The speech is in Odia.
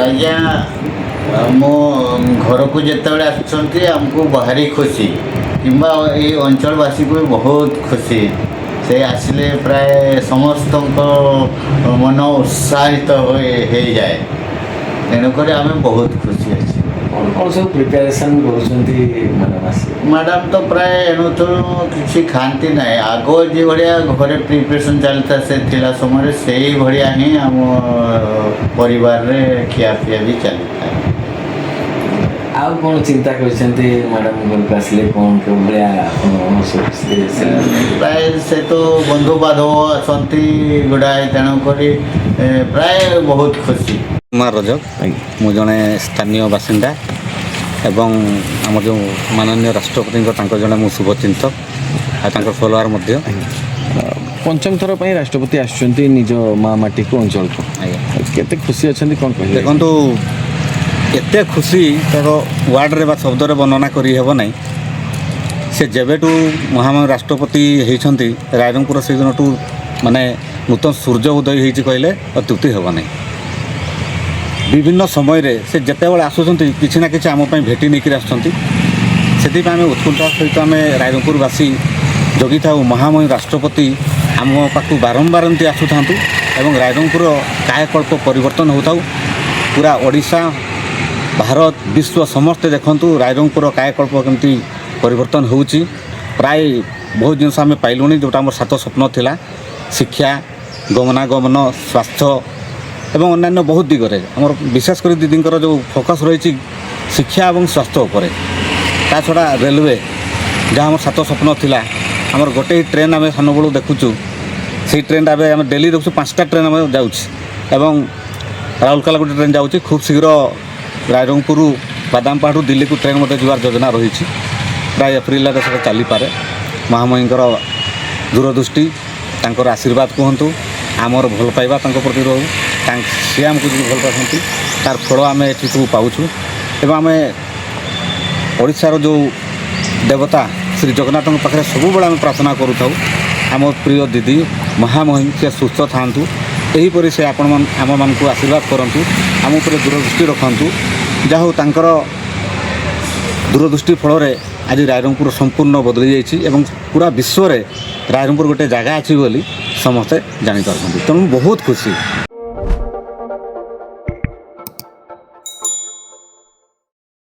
ଆଜ୍ଞା ମୋ ଘରକୁ ଯେତେବେଳେ ଆସୁଛନ୍ତି ଆମକୁ ଭାରି ଖୁସି କିମ୍ବା ଏଇ ଅଞ୍ଚଳବାସୀକୁ ବି ବହୁତ ଖୁସି ସେ ଆସିଲେ ପ୍ରାୟ ସମସ୍ତଙ୍କ ମନ ଉତ୍ସାହିତ ହେଇଯାଏ ତେଣୁକରି ଆମେ ବହୁତ ଖୁସି ଅଛି। କ'ଣ ସବୁ ପ୍ରିପାରେସନ୍ କରୁଛନ୍ତି ମ୍ୟାଡ଼ାମ୍ ଆସି? ମ୍ୟାଡ଼ାମ୍ ତ ପ୍ରାୟ ଏଣୁଠୁ କିଛି ଖାଆନ୍ତି ନାହିଁ ଆଗ ଯେଭଳିଆ ଘରେ ପ୍ରିପାରେସନ୍ ଚାଲିଥାଏ ସେ ଥିଲା ସମୟରେ ସେଇଭଳିଆ ହିଁ ଆମ ପରିବାରରେ ଖିଆପିଆ ବି ଚାଲିଥାଏ। ଆଉ କ'ଣ ଚିନ୍ତା କରିଛନ୍ତି ମ୍ୟାଡ଼ାମ୍ ଘରକୁ ଆସିଲେ କ'ଣ କେଉଁ ଭଳିଆ ପ୍ରାୟ ସେ ତ ବନ୍ଧୁବାନ୍ଧବ ଆସନ୍ତି ଗୁଡ଼ାଏ ତେଣୁକରି ପ୍ରାୟ ବହୁତ ଖୁସି। କୁମାର ରଜକ ମୁଁ ଜଣେ ସ୍ଥାନୀୟ ବାସିନ୍ଦା ଏବଂ ଆମର ଯେଉଁ ମାନନୀୟ ରାଷ୍ଟ୍ରପତିଙ୍କ ତାଙ୍କ ଜଣେ ମୁଁ ଶୁଭଚିନ୍ତକ ଆଉ ତାଙ୍କ ଫଲୋୱାର ମଧ୍ୟ। ପଞ୍ଚମ ଥର ପାଇଁ ରାଷ୍ଟ୍ରପତି ଆସୁଛନ୍ତି ନିଜ ମା ମାଟିକୁ ଅଞ୍ଚଳକୁ, କେତେ ଖୁସି ଅଛନ୍ତି କ'ଣ କହିବେ? ଦେଖନ୍ତୁ ଏତେ ଖୁସି ତାର ୱାର୍ଡ଼ରେ ବା ଶବ୍ଦରେ ବର୍ଣ୍ଣନା କରିହେବ ନାହିଁ। ସେ ଯେବେଠୁ ମହାମହିମ ରାଷ୍ଟ୍ରପତି ହେଇଛନ୍ତି ରାଇରଙ୍ଗପୁର ସେଦିନଠୁ ମାନେ ନୂତନ ସୂର୍ଯ୍ୟ ଉଦୟ ହେଇଛି କହିଲେ ଅତ୍ୟୁକ୍ତି ହେବ ନାହିଁ। ବିଭିନ୍ନ ସମୟରେ ସେ ଯେତେବେଳେ ଆସୁଛନ୍ତି କିଛି ନା କିଛି ଆମ ପାଇଁ ଭେଟି ନେଇକରି ଆସୁଛନ୍ତି। ସେଥିପାଇଁ ଆମେ ଉତ୍କଣ୍ଠା ସହିତ ଆମେ ରାଇରଙ୍ଗପୁରବାସୀ ଜଗିଥାଉ ମହାମହିମ ରାଷ୍ଟ୍ରପତି ଆମ ପାଖକୁ ବାରମ୍ବାର ଏମିତି ଆସୁଥାନ୍ତୁ ଏବଂ ରାଇରଙ୍ଗପୁର କାୟାକଳ୍ପ ପରିବର୍ତ୍ତନ ହେଉଥାଉ। ପୁରା ଓଡ଼ିଶା ଭାରତ ବିଶ୍ୱ ସମସ୍ତେ ଦେଖନ୍ତୁ ରାଇରଙ୍ଗପୁର କାୟାକଳ୍ପ କେମିତି ପରିବର୍ତ୍ତନ ହେଉଛି। ପ୍ରାୟ ବହୁତ ଜିନିଷ ଆମେ ପାଇଲୁଣି ଯେଉଁଟା ଆମର ସାତ ସ୍ୱପ୍ନ ଥିଲା, ଶିକ୍ଷା, ଗମନାଗମନ, ସ୍ୱାସ୍ଥ୍ୟ ଏବଂ ଅନ୍ୟାନ୍ୟ ବହୁତ ଦିଗରେ ଆମର ବିଶେଷ କରି ଦିଦିଙ୍କର ଯେଉଁ ଫୋକସ୍ ରହିଛି ଶିକ୍ଷା ଏବଂ ସ୍ୱାସ୍ଥ୍ୟ ଉପରେ। ତା ଛଡ଼ା ରେଲୱେ ଯାହା ଆମର ସାତ ସ୍ୱପ୍ନ ଥିଲା, ଆମର ଗୋଟେ ଟ୍ରେନ୍ ଆମେ ସାନବେଳୁ ଦେଖୁଛୁ, ସେଇ ଟ୍ରେନ୍ଟା ଏବେ ଆମେ ଡେଲି ଦେଖୁଛୁ 5ଟା ଟ୍ରେନ୍ ଆମେ ଯାଉଛି ଏବଂ ରାଉରକେଲା ଗୋଟେ ଟ୍ରେନ୍ ଯାଉଛି। ଖୁବ୍ ଶୀଘ୍ର ରାଇରଙ୍ଗପୁରରୁ ବାଦାମପାହାଡ଼ରୁ ଦିଲ୍ଲୀକୁ ଟ୍ରେନ୍ ମଧ୍ୟ ଯିବାର ଯୋଜନା ରହିଛି। ପ୍ରାୟ ଏପ୍ରିଲରେ ସେଟା ଚାଲିପାରେ। ମହାମହିଙ୍କର ଦୂରଦୃଷ୍ଟି ତାଙ୍କର ଆଶୀର୍ବାଦ କୁହନ୍ତୁ, ଆମର ଭଲ ପାଇବା ତାଙ୍କ ପ୍ରତି ରହୁ, ସିଏ ଆମକୁ ଯଦି ଭଲ ପାଉଛନ୍ତି ତାର ଫଳ ଆମେ ଏଠି ସବୁ ପାଉଛୁ। ଏବଂ ଆମେ ଓଡ଼ିଶାର ଯେଉଁ ଦେବତା ଶ୍ରୀ ଜଗନ୍ନାଥଙ୍କ ପାଖରେ ସବୁବେଳେ ଆମେ ପ୍ରାର୍ଥନା କରୁଥାଉ ଆମ ପ୍ରିୟ ଦିଦି ମହାମହିମ ସେ ସୁସ୍ଥ ଥାଆନ୍ତୁ, ଏହିପରି ସେ ଆମମାନଙ୍କୁ ଆଶୀର୍ବାଦ କରନ୍ତୁ, ଆମ ଉପରେ ଦୂରଦୃଷ୍ଟି ରଖନ୍ତୁ। ଯାହା ହଉ ତାଙ୍କର ଦୂରଦୃଷ୍ଟି ଫଳରେ ଆଜି ରାଇରଙ୍ଗପୁର ସମ୍ପୂର୍ଣ୍ଣ ବଦଳି ଯାଇଛି ଏବଂ ପୁରା ବିଶ୍ୱରେ ରାଇରଙ୍ଗପୁର ଗୋଟେ ଜାଗା ଅଛି ବୋଲି ସମସ୍ତେ ଜାଣିପାରୁଛନ୍ତି। ତେଣୁ ବହୁତ ଖୁସି।